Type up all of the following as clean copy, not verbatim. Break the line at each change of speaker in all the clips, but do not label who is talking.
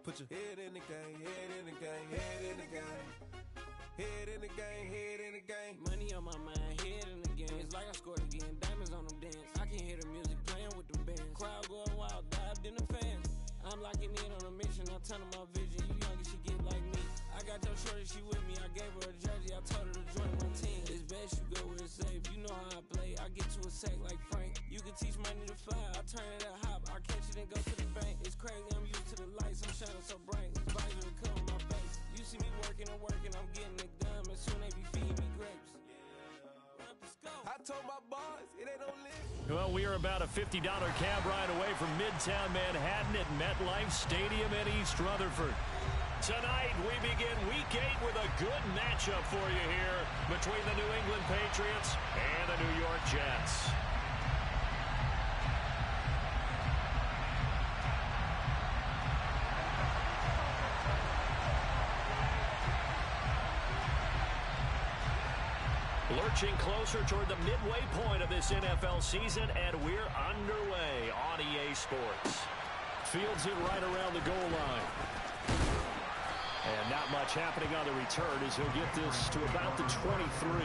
Put your head in the game, head in the game, head in the game. Head in the game, head in the game.
Money on my mind, head in the game. It's like I scored again, diamonds on them dance. I can hear the music playing with them bands. Crowd going wild, dived in the fans. I'm locking in on a mission, I'm telling my vision. You young and she get like me. I got your shorty, she with me. I gave her a jersey, I told her to join my team. It's best you go where it's safe. You know how I play. I get to a sack like Frank. You can teach money to fly. I turn it a hop. I catch it and go to the bank. It's crazy, I'm used to the lights. I'm shining so bright. This visor will cover my face. You see me working and working. I'm getting it done. And soon they be feeding me grapes.
I told my boys, it ain't no limit.
Well, we are about a $50 cab ride away from Midtown Manhattan at MetLife Stadium in East Rutherford. Tonight, we begin Week 8 with a good matchup for you here between the New England Patriots and the New York Jets. Lurching closer toward the midway point of this NFL season, and we're underway on EA Sports. Fields it right around the goal line. And not much happening on the return as he'll get this to about the 23.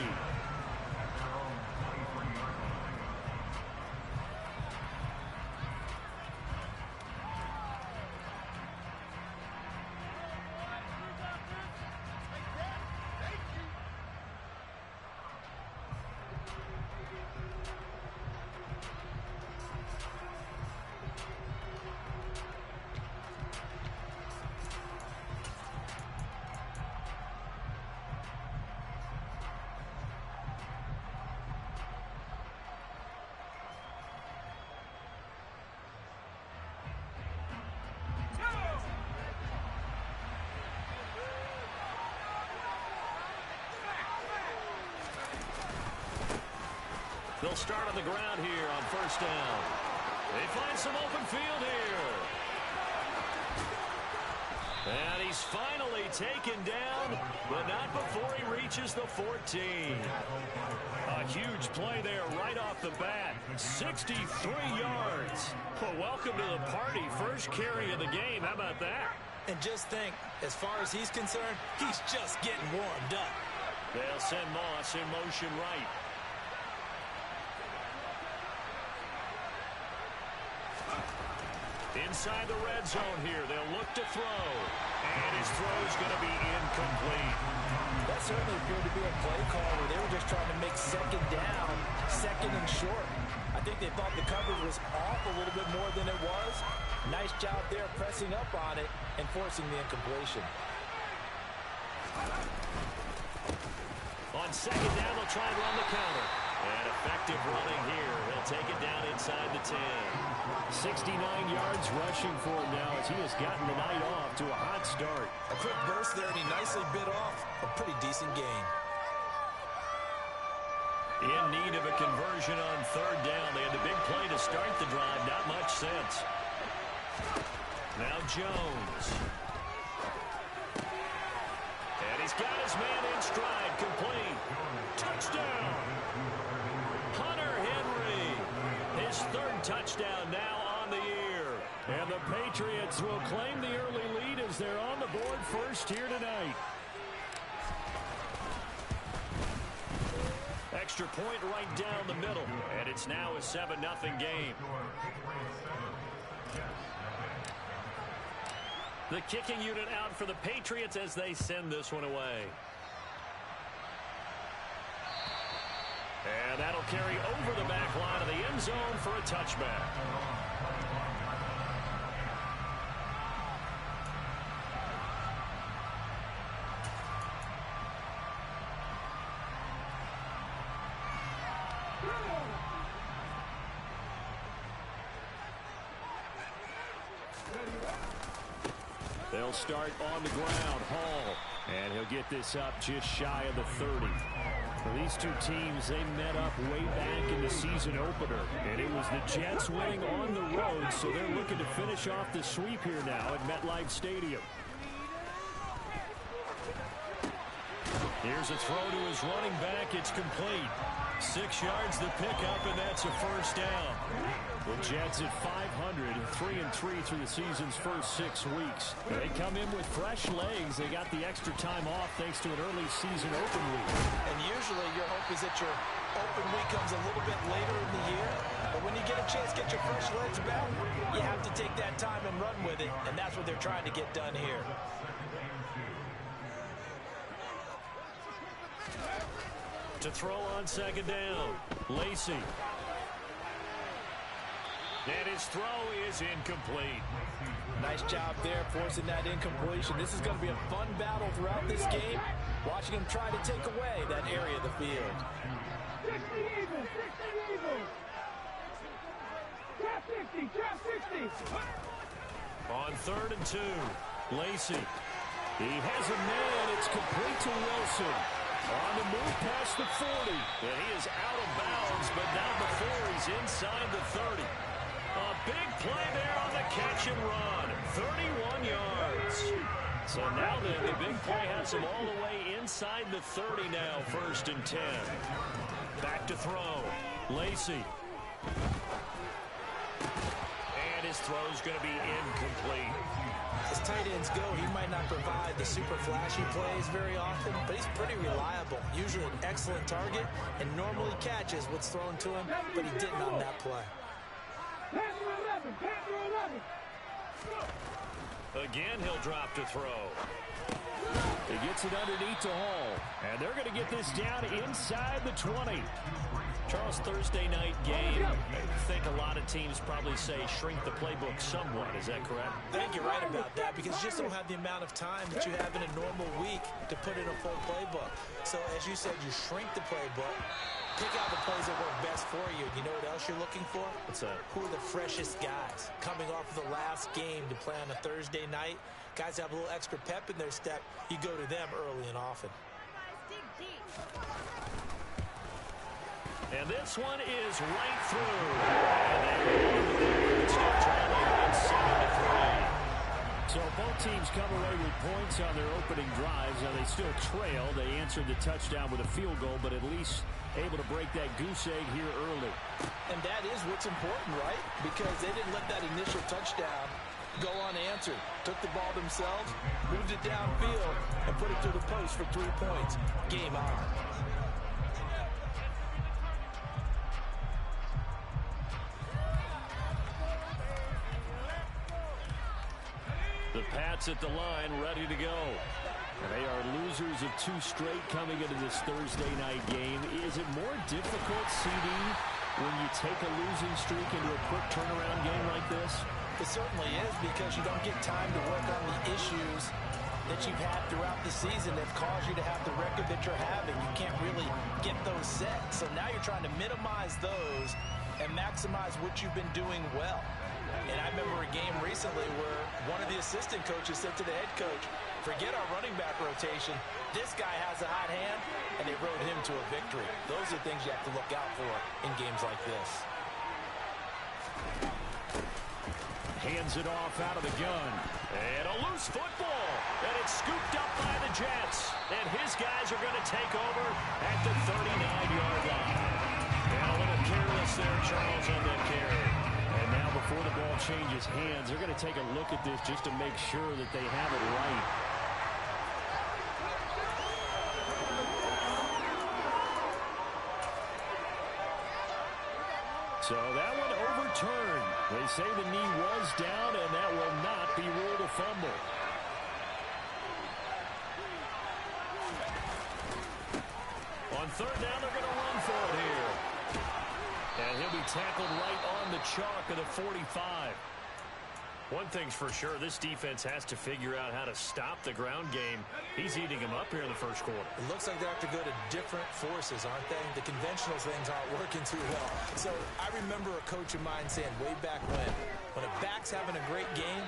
They'll start on the ground here on first down. They find some open field here. And he's finally taken down, but not before he reaches the 14. A huge play there right off the bat. 63 yards. Well, welcome to the party. First carry of the game. How about that?
And just think, as far as he's concerned, he's just getting warmed up.
They'll send Moss in motion right. Inside the red zone here, they'll look to throw. And his throw's going to be incomplete.
That certainly appeared to be a play call where they were just trying to make second down, second and short. I think they thought the coverage was off a little bit more than it was. Nice job there pressing up on it and forcing the incompletion.
On second down, they'll try and run the counter. And effective running here. He'll take it down inside the 10. 69 yards rushing for him now as he has gotten the night off to a hot start.
A quick burst there, and he nicely bit off a pretty decent gain.
In need of a conversion on third down. They had the big play to start the drive. Not much sense. Now Jones. And he's got his man in stride. Complete. Touchdown. Hunter Henry. His third touchdown now on the year. And the Patriots will claim the early lead as they're on the board first here tonight. Extra point right down the middle. And it's now a 7-0 game. The kicking unit out for the Patriots as they send this one away. And that'll carry over the back line of the end zone for a touchback. They'll start on the ground. Hall. And he'll get this up just shy of the 30. For these two teams, they met up way back in the season opener. And it was the Jets winning on the road, so they're looking to finish off the sweep here now at MetLife Stadium. Here's a throw to his running back. It's complete. 6 yards the pickup, and that's a first down. The Jets at 500, 3-3 through the season's first 6 weeks. They come in with fresh legs. They got the extra time off thanks to an early season open week.
And usually your hope is that your open week comes a little bit later in the year. But when you get a chance to get your fresh legs back, you have to take that time and run with it. And that's what they're trying to get done here.
To throw on second down, Lacy. And his throw is incomplete.
Nice job there forcing that incompletion. This is going to be a fun battle throughout this game. Watching him try to take away that area of the field.
60 even, 60 even. Trap 60, trap 60.
On 3rd and 2, Lacy. He has a man. It's complete to Wilson. On the move past the 40. And he is out of bounds, but now before he's inside the 30. A big play there on the catch and run. 31 yards. So now then, the big play has him all the way inside the 30 now, 1st and 10. Back to throw. Lacy. And his throw's going to be incomplete.
As tight ends go, he might not provide the super flashy plays very often, but he's pretty reliable. Usually an excellent target and normally catches what's thrown to him, but he didn't on that play.
Panther 11, Panther 11.
Again, he'll drop to throw. He gets it underneath to Hall. And they're going to get this down inside the 20. Charles, Thursday night game. I think a lot of teams probably say shrink the playbook somewhat. Is that correct?
I think you're right about that because you just don't have the amount of time that you have in a normal week to put in a full playbook. So, as you said, you shrink the playbook. Pick out the plays that work best for you. You know what else you're looking for?
What's that?
Who are the freshest guys coming off of the last game to play on a Thursday night? Guys have a little extra pep in their step. You go to them early and often.
And this one is right through. And they still trailing 7-3. So both teams come away with points on their opening drives. Now they still trail. They answered the touchdown with a field goal, but at least able to break that goose egg here early.
And that is what's important, right? Because they didn't let that initial touchdown go unanswered. Took the ball themselves, moved it downfield, and put it through the post for 3 points. Game on.
The Pats at the line, ready to go. And they are losers of 2 straight coming into this Thursday night game. Is it more difficult, CD, when you take a losing streak into a quick turnaround game like this?
It certainly is because you don't get time to work on the issues that you've had throughout the season that caused you to have the record that you're having. You can't really get those set. So now you're trying to minimize those and maximize what you've been doing well. And I remember a game recently where one of the assistant coaches said to the head coach, forget our running back rotation. This guy has a hot hand, and they rode him to a victory. Those are things you have to look out for in games like this.
Hands it off out of the gun. And a loose football. And it's scooped up by the Jets. And his guys are going to take over at the 39-yard line. And a little careless there, Charles, on that carry. And now before the ball changes hands, they're going to take a look at this just to make sure that they have it right. So that one overturned. They say the knee was down, and that will not be ruled a fumble. On 3rd down, they're going to run for it here. And he'll be tackled right on the chalk of the 45. One thing's for sure, this defense has to figure out how to stop the ground game. He's eating them up here in the first quarter.
It looks like they have to go to different forces, aren't they? The conventional things aren't working too well. So I remember a coach of mine saying way back when a back's having a great game,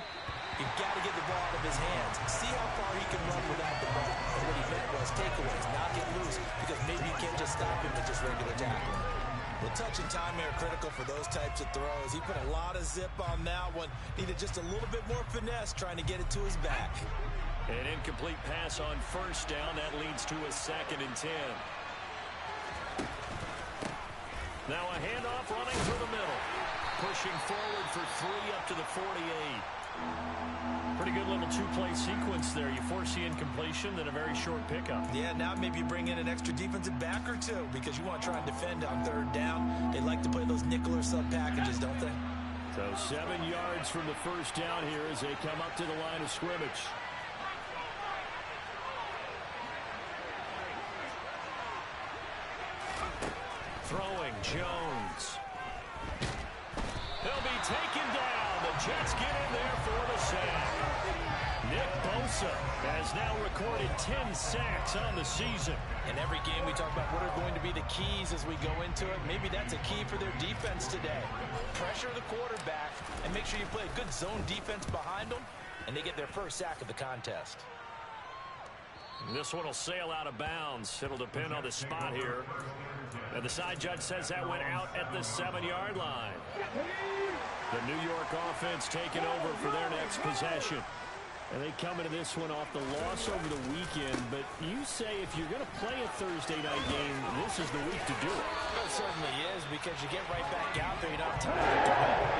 you've got to get the ball out of his hands. See how far he can run without the ball. And what he meant was takeaways, not get loose, because maybe you can't just stop him with just regular tackling. Well, touch and time are critical for those types of throws. He put a lot of zip on that one. Needed just a little bit more finesse trying to get it to his back.
An incomplete pass on 1st down. That leads to a 2nd and 10. Now a handoff running through the middle. Pushing forward for 3 up to the 48. Pretty good little two-play sequence there. You force the incompletion, then a very short pickup.
Yeah, now maybe you bring in an extra defensive back or two because you want to try and defend on 3rd down. They like to play those nickel or sub packages, don't they?
So 7 yards from the first down here as they come up to the line of scrimmage. Throwing Jones. He'll be taken down. The Jets get in there for the sack. Nick Bosa has now recorded 10 sacks on the season.
In every game we talk about what are going to be the keys as we go into it. Maybe that's a key for their defense today. Pressure the quarterback and make sure you play a good zone defense behind them, and they get their first sack of the contest.
And this one will sail out of bounds. It'll depend on the spot here. And the side judge says that went out at the 7-yard line. The New York offense taking over for their next possession. And they come into this one off the loss over the weekend. But you say if you're going to play a Thursday night game, this is the week to do it.
It certainly is, because you get right back out there. You don't have time to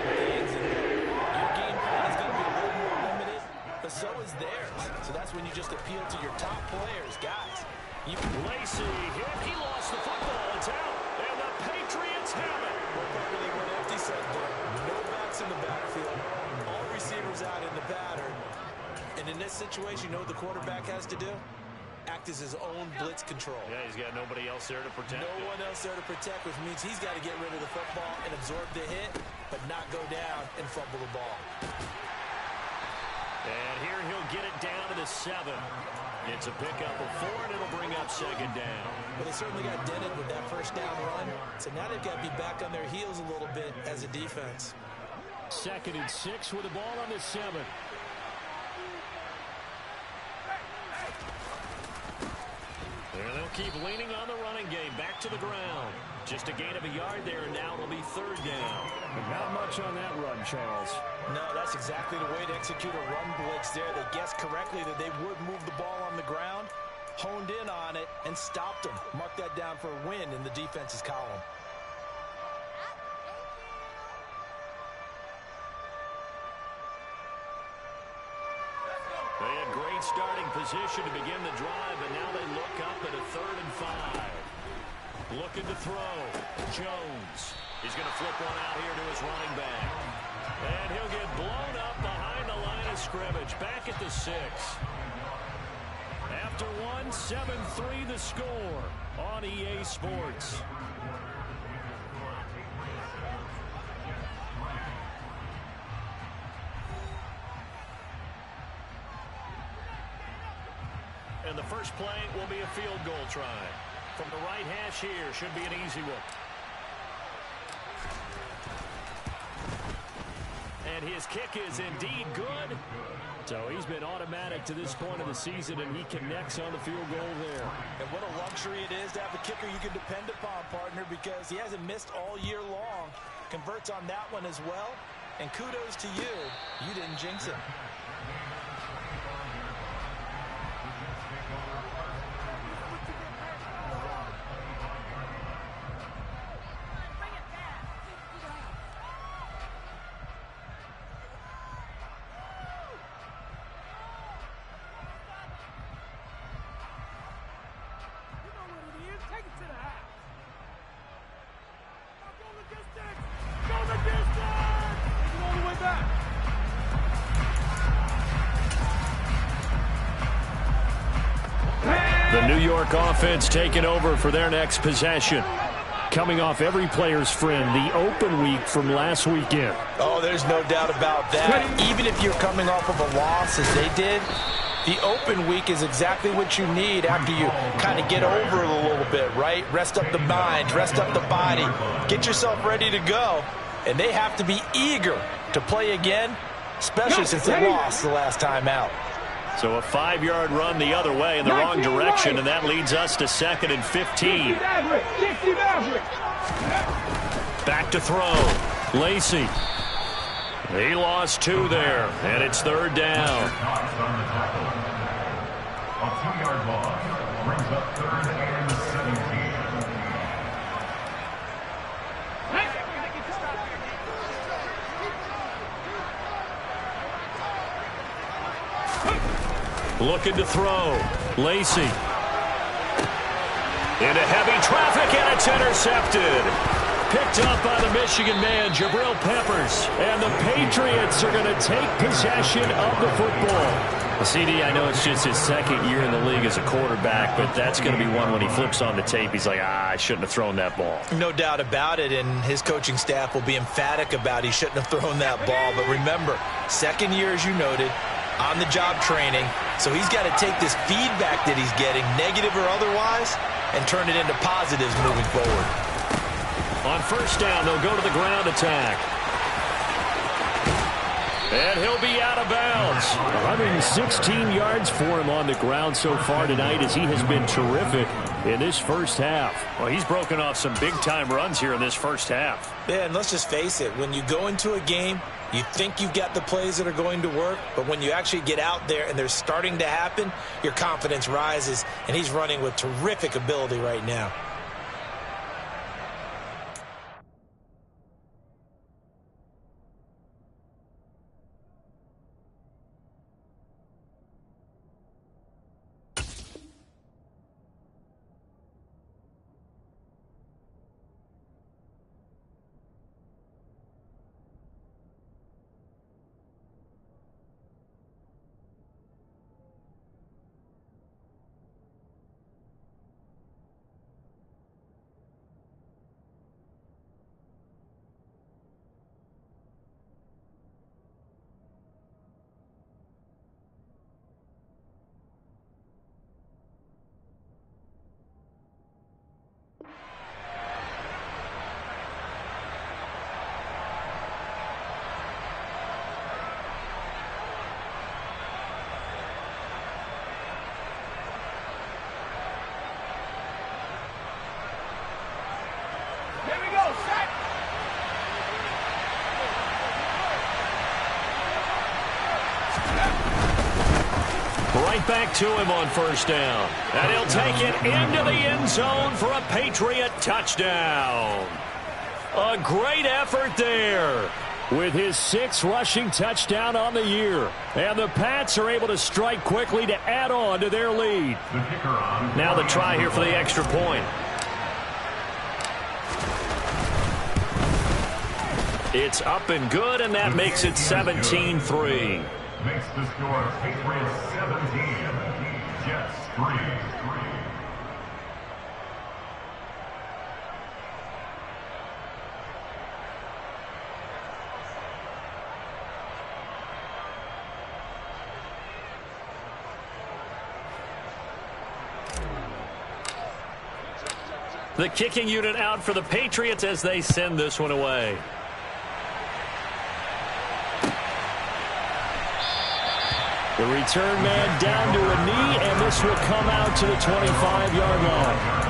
your game plan is going to be a little more limited, but so is theirs. So that's when you just appeal to your top players, guys.
Lacy hit. He lost the football. It's out. And the Patriots have it.
Really went empty set there. No backs in the backfield. All receivers out in the pattern. And in this situation, you know what the quarterback has to do? Act as his own blitz control.
Yeah, he's got nobody else there to protect.
No one else there to protect, which means he's got to get rid of the football and absorb the hit, but not go down and fumble the ball.
And here he'll get it down to the 7. It's a pickup of 4, and it'll bring up 2nd down.
But they certainly got dented with that first down run, so now they've got to be back on their heels a little bit as a defense.
2nd and 6 with the ball on the 7. And they'll keep leaning on the running game. Back to the ground. Just a gain of a yard there, and now it'll be 3rd down. But not much on that run, Charles.
No, that's exactly the way to execute a run blitz there. They guessed correctly that they would move the ball on the ground, honed in on it, and stopped them. Mark that down for a win in the defense's column.
They had great starting position to begin the drive, and now they look up at a 3rd and 5. Looking to throw. Jones. He's going to flip one out here to his running back. And he'll get blown up behind the line of scrimmage. Back at the 6. After 1, 7-3 the score on EA Sports. And the first play will be a field goal try. From the right hash here, should be an easy one. And his kick is indeed good. So he's been automatic to this point of the season, and he connects on the field goal there.
And what a luxury it is to have a kicker you can depend upon, partner, because he hasn't missed all year long. Converts on that one as well. And kudos to you. You didn't jinx him.
The New York offense taking over for their next possession. Coming off every player's friend, the open week from last weekend.
Oh, there's no doubt about that. Even if you're coming off of a loss as they did, the open week is exactly what you need after you kind of get over it a little bit, right? Rest up the mind, rest up the body, get yourself ready to go. And they have to be eager to play again, especially since they lost the last time out.
So a 5-yard run the other way in the wrong direction, and that leads us to 2nd and 15. Back to throw. Lacy. He lost 2 there, and it's 3rd down.
A 2-yard loss brings up 3rd and 17.
Looking to throw. Lacy. Into heavy traffic, and it's intercepted. Picked up by the Michigan man, Jabril Peppers. And the Patriots are going to take possession of the football. Well, CD, I know it's just his second year in the league as a quarterback, but that's going to be one when he flips on the tape. He's like, I shouldn't have thrown that ball.
No doubt about it, and his coaching staff will be emphatic about he shouldn't have thrown that ball. But remember, second year, as you noted, on-the-job training. So he's got to take this feedback that he's getting, negative or otherwise, and turn it into positives moving forward.
On first down, they'll go to the ground attack. And he'll be out of bounds. 116 yards for him on the ground so far tonight as he has been terrific in this first half. Well, he's broken off some big-time runs here in this first half.
Yeah, and let's just face it. When you go into a game, you think you've got the plays that are going to work, but when you actually get out there and they're starting to happen, your confidence rises, and he's running with terrific ability right now.
Right back to him on first down. And he'll take it into the end zone for a Patriot touchdown. A great effort there with his 6th rushing touchdown on the year. And the Pats are able to strike quickly to add on to their lead. Now the try here for the extra point. It's up and good, and that makes it 17-3.
Makes the score Patriots 17, Jets 3.
The kicking unit out for the Patriots as they send this one away. The return man down to a knee, and this will come out to the 25-yard line.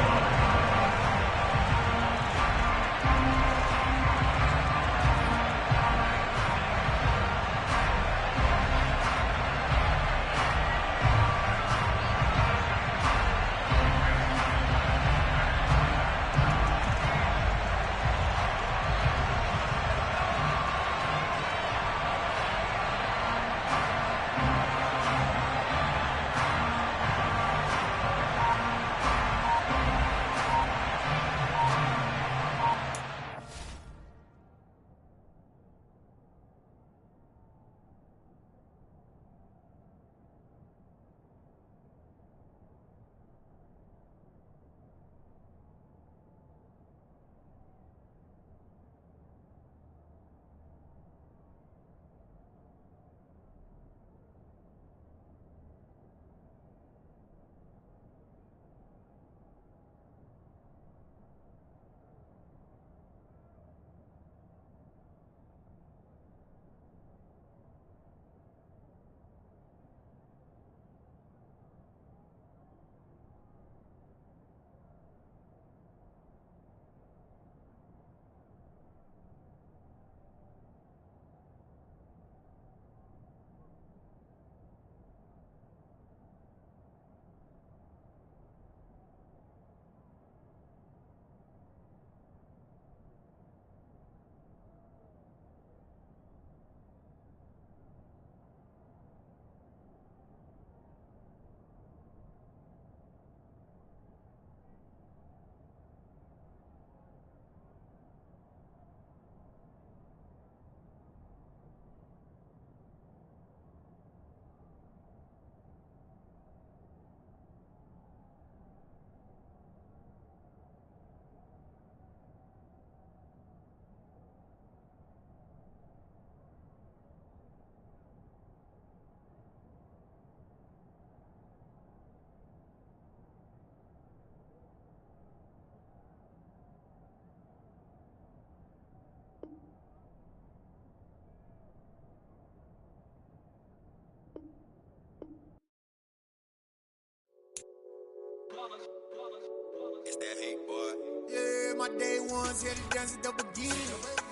It's that hate, boy.
Yeah, my day ones here to dance at the beginning.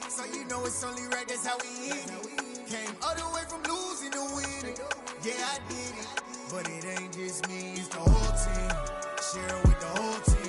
So you know it's only right, that's how we end it. Came all the way from losing to winning. Yeah, I did it. But it ain't just me, it's the whole team. Share it with the whole team.